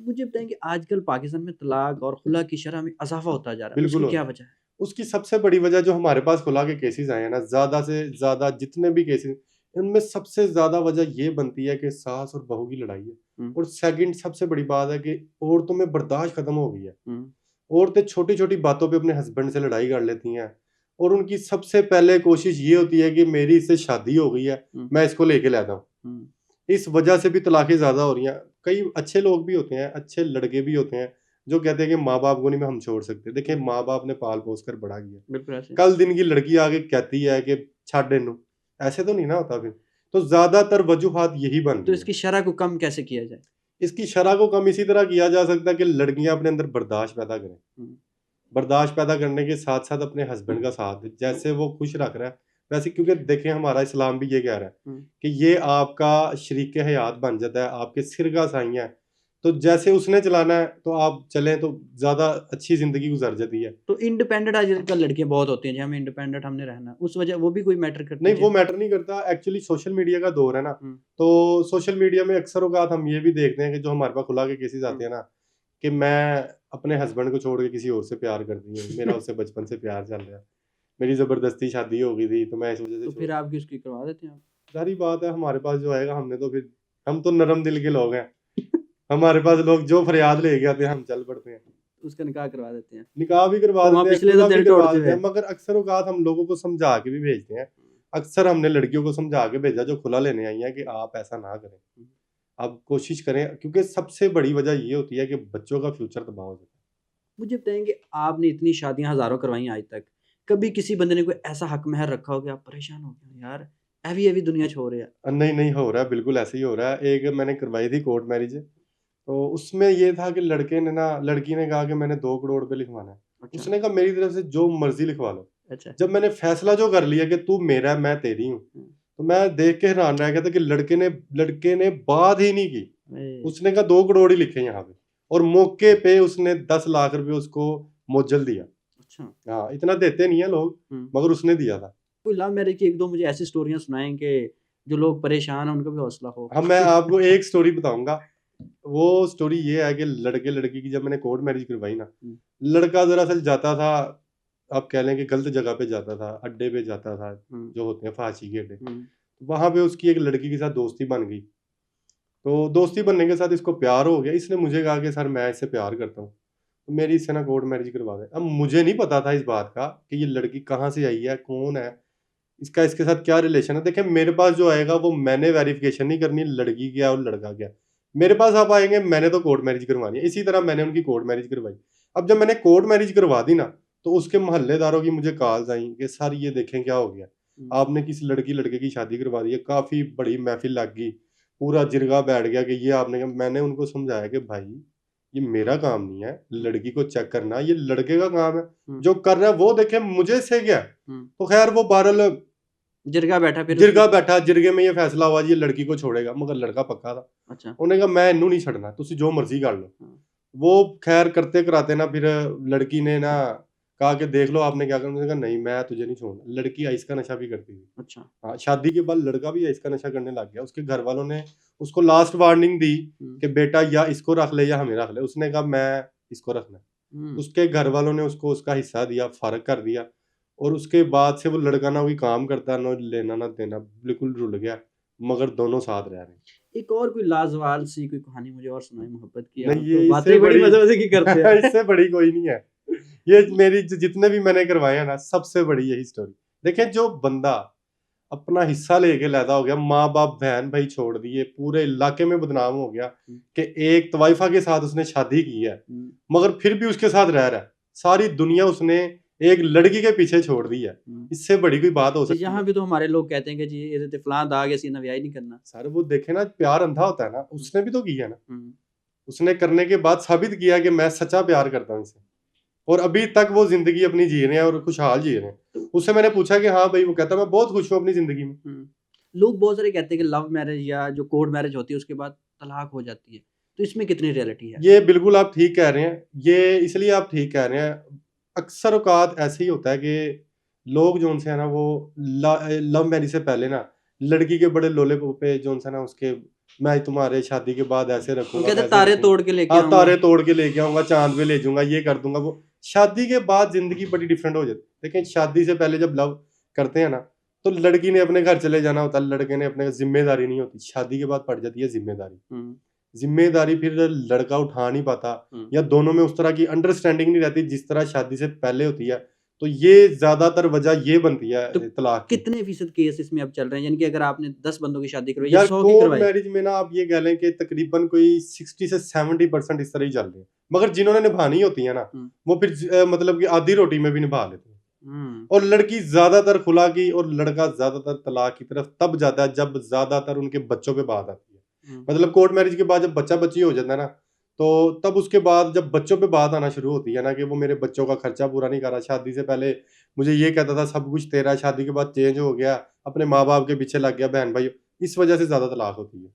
मुझे बताएँ कि आजकल पाकिस्तान में तलाक और खुला की शरह में इज़ाफ़ा होता जा रहा है, बिल्कुल उसकी हो क्या रहा है। वजह है? उसकी सबसे बड़ी वजह जो हमारे पास खुला के केसेज़ आए हैं ना, ज़्यादा से ज़्यादा जितने भी केसेज़, इनमें सबसे ज़्यादा वजह ये बनती है कि सास और बहू की लड़ाई है। हुँ, और सेकंड सबसे बड़ी बात है कि औरतों में बर्दाश्त खत्म हो गई है। हुँ, औरतें छोटी-छोटी बातों पे अपने हस्बैंड से लड़ाई कर लेती हैं और उनकी सबसे पहले कोशिश ये होती है कि मेरी इससे शादी हो गई है, हुँ, मैं इसको लेके लेता हूँ। हुँ, इस वजह से भी तलाक़ें ज़्यादा हो रही हैं। कई अच्छे लोग भी होते हैं, अच्छे लड़के भी होते हैं, जो कहते हैं कि माँ-बाप को नहीं मैं हम छोड़ सकते। देखिए हुँ, माँ-बाप ने पाल-पोस कर बड़ा किया। बिल्कुल ऐसे। कल दिन की लड़की आके कहती है कि छड्ड इन्हू, ऐसे तो नहीं ना होता फिर। तो ज़्यादातर वजूहात यही बन तो रही हैं। इसकी शरह को कम कैसे किया जाए? इसकी शरह को कम इसी तरह किया जा सकता है कि लड़कियाँ अपने अंदर बर्दाश्त पैदा करें। हुँ, बर्दाश्त पैदा करने के साथ-साथ अपने हस्बैंड का साथ दें। जैसे वो खुश रख रहा है, वैसे क्योंकि देखिए हमारा इस्लाम भी ये कह रहा है हुँ, कि ये आपका शरीके हयात बन जाता है, आपके सिर का साईं है। तो जैसे उसने चलाना है, तो आप चलें तो ज़्यादा अच्छी ज़िंदगी गुज़र जाती है। तो इंडिपेंडेंट आजकल लड़कियाँ बहुत होती हैं जी, हमें इंडिपेंडेंट हमने रहना है, उस वजह वो भी कोई मैटर करती नहीं, है वो जी? मैटर नहीं करता। एक्चुअली सोशल मीडिया का दौर है ना, हुँ, तो सोशल मीडिया में अक्सर औक़ात हम ये भी देखते हैं कि जो हमारे पास खुला के केसेज़ हुँ। आते हैं ना, कि मैं अपने हस्बैंड को छोड़ के किसी और से प्यार करती हूँ, मेरा उससे बचपन से प्यार चल रहा है, मेरी ज़बरदस्ती शादी हो गई थी, तो मैं इस वज़ह से तो छोड़ फिर आप उसकी करवा देते हैं आप? ज़ाहिर-सी बात है हमारे पास जो आएगा हमने तो फिर हम तो नरम दिल के लोग हैं। हमारे पास लोग जो फरियाद लेके आते हैं हम चल पड़ते हैं। उसका निकाह करवा देते हैं। निकाह भी करवा तो वहाँ देते हैं, पिछले तो खुला भी दिल तोड़ करवा देते चुके हैं, हैं। मगर अक्सर औक़ात हम लोगों को समझा के भी भेजते हैं। अक्सर हमने लड़कियों को समझा के भेजा जो खुला लेने आई हैं कि आप ऐसा ना करें। हुँ। आप कोशिश करें क्योंकि सबसे बड़ी वजह ये होती है कि बच्चों का फ्यूचर तबाह हो जाता है। मुझे बताएँ कि आपने इतनी शादियाँ हज़ारों करवाई हैं आज तक, कभी किसी बंदे ने कोई ऐसा हक महर रखा हो कि आप परेशान हो गए हो यार, हैवी-हैवी दुनिया छोड़ यार? नहीं, नहीं हो रहा है, बिल्कुल ऐसे ही हो रहा है। एक मैंने करवाई थी कोर्ट मैरिज, तो उसमें ये था कि लड़के ने ना लड़की ने कहा कि मैंने 2 करोड़ रुपए लिखवाना है। अच्छा, उसने कहा मेरी तरफ से जो मर्ज़ी लिखवा लो। अच्छा। जब मैंने फैसला जो कर लिया कि तू मेरा है, मैं तेरी हूँ, हुँ, तो मैं देख के हैरान रह गया था कि लड़के ने बात ही नहीं की। ए उसने कहा 2 करोड़ ही लिखे यहाँ पे और मौके पे उसने 10 लाख रुपए उसको मुअज्जल दिया। अच्छा। हाँ, इतना देते नहीं है लोग, हुँ। मगर उसने दिया था। कोई लव मैरिज की 1-2 मुझे ऐसी स्टोरियाँ सुनाएँ कि जो लोग परेशान हैं उनको भी हौसला हो? हाँ, मैं आपको एक स्टोरी बताऊँगा। वो स्टोरी ये है कि लड़के-लड़की की जब मैंने कोर्ट मैरिज करवाई ना, हुँ, लड़का दरअसल जाता था, आप कह लें कि गलत जगह पे जाता था, अड्डे पे जाता था, हुँ, जो होते हैं फांसी के अड्डे। हुँ, वहाँ पे उसकी एक लड़की के साथ दोस्ती बन गई। तो दोस्ती बनने के साथ इसको प्यार हो गया। इसने मुझे कहा कि सर मैं इससे प्यार करता हूँ, तो मेरी इससे ना कोर्ट मैरिज करवा दें। अब मुझे नहीं पता था इस बात का कि ये लड़की कहाँ से आई है, कौन है, इसका इसके साथ क्या रिलेशन है। देखिए मेरे पास जो आएगा वो मैंने वेरिफ़िकेशन नहीं करनी लड़की क्या और लड़का क्या। मेरे पास आप आएँगे मैंने तो कोर्ट मैरिज करवानी है। इसी तरह मैंने उनकी कोर्ट मैरिज करवाई। अब जब मैंने कोर्ट मैरिज करवा दी ना, तो उसके मोहल्लेदारों की मुझे कॉल्स आईं कि सर ये देखें क्या हो गया। हुँ। आपने किसी लड़की-लड़के की शादी करवा दी है। काफ़ी बड़ी महफ़िल लग गई। पूरा जिरगा बैठ गया कि ये आपने कहा। मैंने उनको समझाया कि भाई ये मेरा काम नहीं है, हुँ, लड़की को चेक करना, ये लड़के का काम है। हुँ, जो कर रहा है वो देखे, मुझे इससे क्या है? हुँ। तो ख़ैर वो बहरहाल जिरगा बैठा फिर जिरगा उसमें? बैठा, जिरगे में ये फैसला हुआ जी ये लड़की को छोड़ेगा, मगर लड़का पक्का था। अच्छा, ਉਹਨੇ कहा मैं इन्हू नहीं छड़ना, तुसी जो मर्ज़ी कर लो। हाँ, वो ख़ैर करते कराते ना फिर लड़की ने ना कहा कि देख लो आपने क्या करना है। उसने कहा नहीं मैं तुझे नहीं छोड़ना। लड़की आइस का नशा भी करती थी। अच्छा। हाँ, शादी के बाद लड़का भी आइस का नशा करने लग गया। उसके घर वालों ने उसको लास्ट वार्निंग दी हुँ, कि बेटा या इसको रख ले या हमें रख ले। उसने कहा मैं इसको रखना है। हुँ। उसके घर वालों ने उसको उसका हिस्सा दिया, फ़र्क कर दिया और उसके बाद से वो लड़का ना कोई काम करता, ना लेना ना देना, बिल्कुल रुल गया, मगर दोनों साथ रह रहे हैं। एक और कोई लाजवाब सी कोई कहानी मुझे और सुनाइए मोहब्बत की, नहीं आप तो ये बातें इससे ही बड़ी बड़ी मज़े-मज़े की करते हैं। इससे बड़ी कोई नहीं है। ये मेरी जितने भी मैंने करवाए हैं ना, सबसे बड़ी यही स्टोरी। देखिए जो बंदा अपना हिस्सा लेके लैदा हो गया, माँ-बाप, बहन-भाई छोड़ दिए, पूरे इलाके में बदनाम हो गया हुँ, कि एक तवाइफा के साथ उसने शादी की है, हुँ, मगर फिर भी उसके साथ रह रहा है। सारी दुनिया उसने एक लड़की के पीछे छोड़ दी है। हुँ। इससे बड़ी कोई बात हो तो सकती यहाँ है? भी तो हमारे लोग कहते हैं कि जी ये तो फलाँ दाग है सीना ब्याह ही नहीं करना। सर वो देखे ना प्यार अंधा होता है ना, हुँ, उसने भी तो किया ना। हुँ, उसने करने के बाद साबित किया कि मैं सच्चा प्यार करता हूँ इससे और अभी तक वो ज़िंदगी अपनी जी रहे हैं और खुशहाल जी रहे हैं। तो उससे मैंने पूछा कि हाँ भाई, वो कहता है मैं बहुत खुश हूँ अपनी ज़िंदगी में। हुँ। लोग बहुत सारे कहते हैं कि लव मैरिज या जो कोर्ट मैरिज होती है उसके बाद तलाक हो जाती है। तो इसमें कितनी रियलिटी है? ये बिल्कुल आप ठीक कह रहे हैं। ये इसलिए आप ठीक कह रहे हैं। अक्सर औक़ात ऐसे ही होता है कि लोग जो उनसे है ना वो लव मैरिज से पहले ना लड़की के बड़े लोले-पोपे जो उनसे ना उसके मैं तुम्हारे शादी के बाद ऐसे वो रखूंगा, कहते वैसे तारे रखूंगा, तोड़ के लेके हाँ आऊंगा। तारे तोड़ के लेके आऊंगा, चांद पे ले जाऊंगा, ये कर दूंगा वो। शादी के बाद जिंदगी बड़ी डिफरेंट हो जाती है। लेकिन शादी से पहले जब लव करते हैं ना, तो लड़की ने अपने घर चले जाना होता है, लड़के ने अपने, जिम्मेदारी नहीं होती। शादी के बाद पड़ जाती है जिम्मेदारी। हम्म, जिम्मेदारी फिर लड़का उठा नहीं पाता, हम्म। या दोनों में उस तरह की अंडरस्टैंडिंग नहीं रहती जिस तरह शादी से पहले होती है। तो ये ज्यादातर वजह ये बनती है तो तलाक की। कितने फीसद केस इसमें अब चल रहे हैं, यानी कि अगर आपने 10 बंदों की शादी करवाई या यार 100 की कोर्ट करवाई? मैरिज में ना आप ये कह लें कि तकरीबन कोई 60 से 70% इस तरह ही चल रहे हैं। मगर जिन्होंने निभानी होती है ना, हम्म, वो फिर मतलब कि आधी रोटी में भी निभा लेते हैं। हम्म, और लड़की ज्यादातर खुला की और लड़का ज्यादातर तलाक की तरफ तब जाता है जब ज्यादातर उनके बच्चों पे बात आती है। मतलब कोर्ट मैरिज के बाद जब बच्चा बच्ची हो जाता है ना, तो तब उसके बाद जब बच्चों पे बात आना शुरू होती है ना, कि वो मेरे बच्चों का खर्चा पूरा नहीं कर रहा, शादी से पहले मुझे ये कहता था सब कुछ तेरा, शादी के बाद चेंज हो गया, अपने माँ बाप के पीछे लग गया, बहन भाई, इस वजह से ज्यादा तलाक होती है।